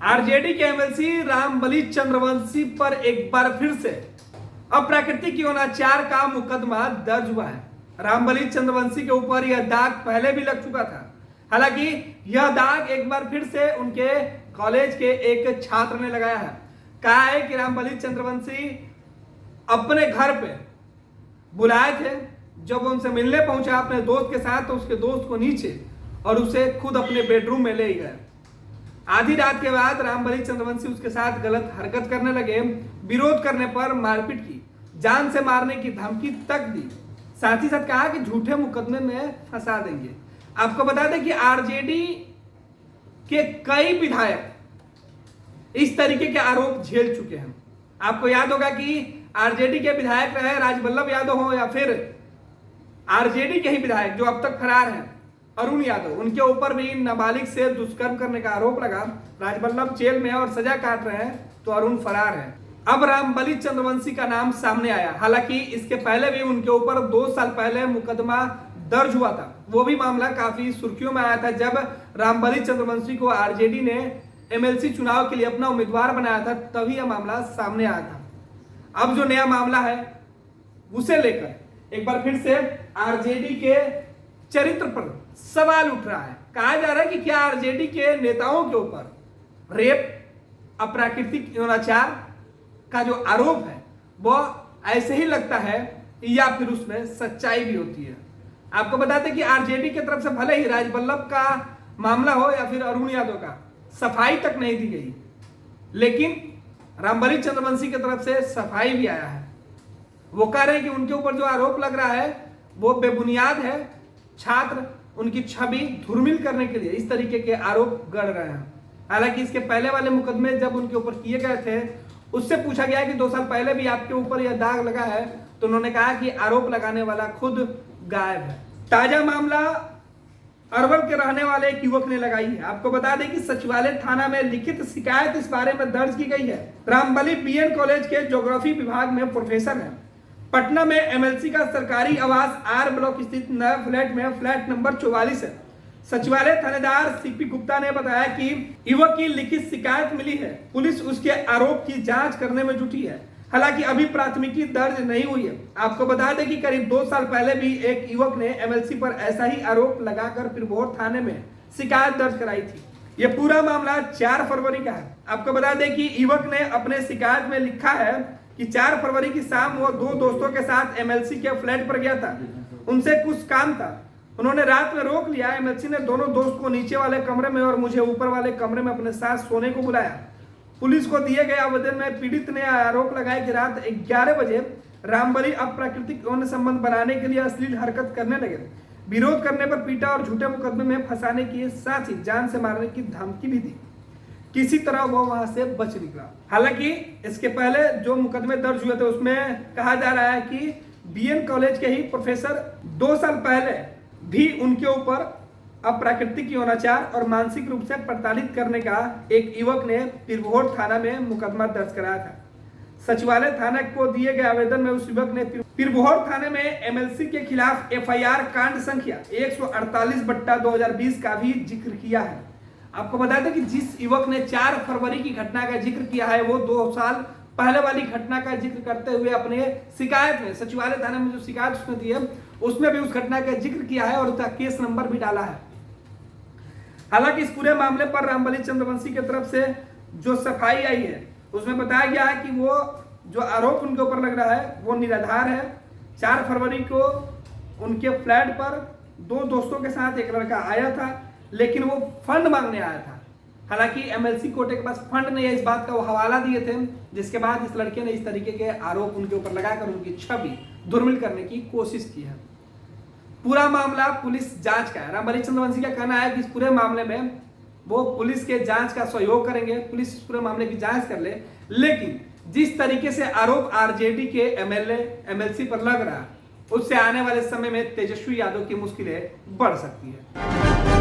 RJD के MLC Rambali Chandravanshi पर एक बार फिर से अप्राकृतिक यौनाचार का मुकदमा दर्ज हुआ है। रामबली चंद्रवंशी के ऊपर यह दाग पहले भी लग चुका था। हालांकि यह दाग एक बार फिर से उनके कॉलेज के एक छात्र ने लगाया है। कहा है कि रामबली चंद्रवंशी अपने घर पे बुलाए थे, जब उनसे मिलने पहुंचा अपने दोस्त के साथ तो उसके दोस्त को नीचे और उसे खुद अपने बेडरूम में ले गए। आधी रात के बाद रामबली चंद्रवंशी उसके साथ गलत हरकत करने लगे। विरोध करने पर मारपीट की, जान से मारने की धमकी तक दी। साथ ही साथ कहा कि झूठे मुकदमे में फंसा देंगे। आपको बता दें कि आरजेडी के कई विधायक इस तरीके के आरोप झेल चुके हैं। आपको याद होगा कि आरजेडी के विधायक रहे राजवल्लभ यादव हो या फिर आरजेडी के ही विधायक जो अब तक फरार हैं अरुण यादव, उनके ऊपर भी नाबालिग से दुष्कर्म करने का आरोप लगा। राजवल्लभ जेल में और सजा काट रहे हैं तो अरुण फरार है। अब रामबली चंद्रवंशी का नाम सामने आया। हालांकि इसके पहले भी उनके ऊपर 2 साल पहले मुकदमा दर्ज हुआ था। वो भी मामला काफी सुर्खियों में आया था जब रामबली चंद्रवंशी को आरजेडी ने एमएलसी चुनाव के लिए अपना उम्मीदवार बनाया था, तभी यह मामला सामने आया था। अब जो नया मामला है उसे लेकर एक बार फिर से आरजेडी के चरित्र पर सवाल उठ रहा है। कहा जा रहा है कि क्या आरजेडी के नेताओं के ऊपर रेप, अप्राकृतिक यौनाचार का जो आरोप है वह ऐसे ही लगता है या फिर उसमें सच्चाई भी होती है। आपको बताते कि आरजेडी की तरफ से भले ही राजवल्लभ का मामला हो या फिर अरुण यादव का, सफाई तक नहीं दी गई, लेकिन रामबली चंद्रवंशी की तरफ से सफाई भी आया है। वो कह रहे हैं कि उनके ऊपर जो आरोप लग रहा है वो बेबुनियाद है। छात्र उनकी छवि धूमिल करने के लिए इस तरीके के आरोप गढ़ रहे हैं। हालांकि इसके पहले वाले मुकदमे जब उनके ऊपर किए गए थे उससे पूछा गया कि 2 साल पहले भी आपके ऊपर यह दाग लगा है, तो उन्होंने कहा कि आरोप लगाने वाला खुद गायब है। ताजा मामला अरवल के रहने वाले एक युवक ने लगाई है। आपको बता दें कि सचिवालय थाना में लिखित शिकायत इस बारे में दर्ज की गई है। रामबली बीएन कॉलेज के ज्योग्राफी विभाग में प्रोफेसर हैं। पटना में एमएलसी का सरकारी आवास आर ब्लॉक स्थित नए फ्लैट में फ्लैट नंबर 44 है। सचिवालय थानेदार सीपी गुप्ता ने बताया कि युवक की लिखित शिकायत मिली है। पुलिस उसके आरोप की जांच करने में जुटी है। हालांकि अभी प्राथमिकी दर्ज नहीं हुई है। आपको बता दें कि करीब 2 साल पहले भी एक युवक ने एमएलसी पर ऐसा ही आरोप लगाकर पिरभोर थाने में शिकायत दर्ज कराई थी। यह पूरा मामला 4 फरवरी का है। आपको बता दें कि युवक ने अपने शिकायत में लिखा है कि 4 फरवरी की शाम वो 2 दोस्तों के साथ एमएलसी के फ्लैट पर गया था। उनसे कुछ काम था, उन्होंने रात में रोक लिया। एमएलसी ने दोनों दोस्त को नीचे वाले कमरे में और मुझे ऊपर वाले कमरे में अपने साथ सोने को बुलाया। पुलिस को दिए गए आवेदन में पीड़ित ने आरोप लगाया कि रात 11 बजे रामबली अप्राकृतिक यौन संबंध बनाने के लिए अश्लील हरकत करने लगे। विरोध करने पर पीटा और झूठे मुकदमे में फंसाने के साथ ही जान से मारने की धमकी भी दी। किसी तरह वो वहां से बच निकला। हालांकि इसके पहले जो मुकदमे दर्ज हुए थे उसमें कहा जा रहा है कि बीएन कॉलेज के ही प्रोफेसर 2 साल पहले भी उनके ऊपर अप्राकृतिक यौनाचार और मानसिक रूप से प्रताड़ित करने का एक युवक ने पिरभोर थाना में मुकदमा दर्ज कराया था। सचिवालय थाना को दिए गए आवेदन में उस युवक ने पिरभोर थाने में एमएलसी के खिलाफ एफआईआर कांड संख्या 148/2020 का भी जिक्र किया है। आपको बता दें कि जिस युवक ने 4 फरवरी की घटना का जिक्र किया है वो 2 साल पहले वाली घटना का जिक्र करते हुए अपने शिकायत में सचिवालय थाने में जो शिकायत उसने दी है उसमें भी उस घटना का जिक्र किया है और उसका केस नंबर भी डाला है। हालांकि इस पूरे मामले पर रामबली चंद्रवंशी की तरफ से जो सफाई आई है उसमें बताया गया है कि वो जो आरोप उनके ऊपर लग रहा है वो निराधार है। 4 फरवरी को उनके फ्लैट पर 2 दोस्तों के साथ एक लड़का आया था, लेकिन वो फंड मांगने आया था। हालांकि एमएलसी कोटे के पास फंड नहीं है, इस बात का वो हवाला दिए थे, जिसके बाद इस लड़के ने इस तरीके के आरोप उनके ऊपर लगाकर उनकी छवि धूमिल करने की कोशिश की है। पूरा मामला पुलिस जांच का है। रामबली चंद्रवंशी का कहना है कि इस पूरे मामले में वो पुलिस के जांच का सहयोग करेंगे, पुलिस इस पूरे मामले की जांच कर ले। लेकिन जिस तरीके से आरोप आरजेडी के एमएलए एमएलसी पर लग रहा है उससे आने वाले समय में तेजस्वी यादव की मुश्किलें बढ़ सकती है।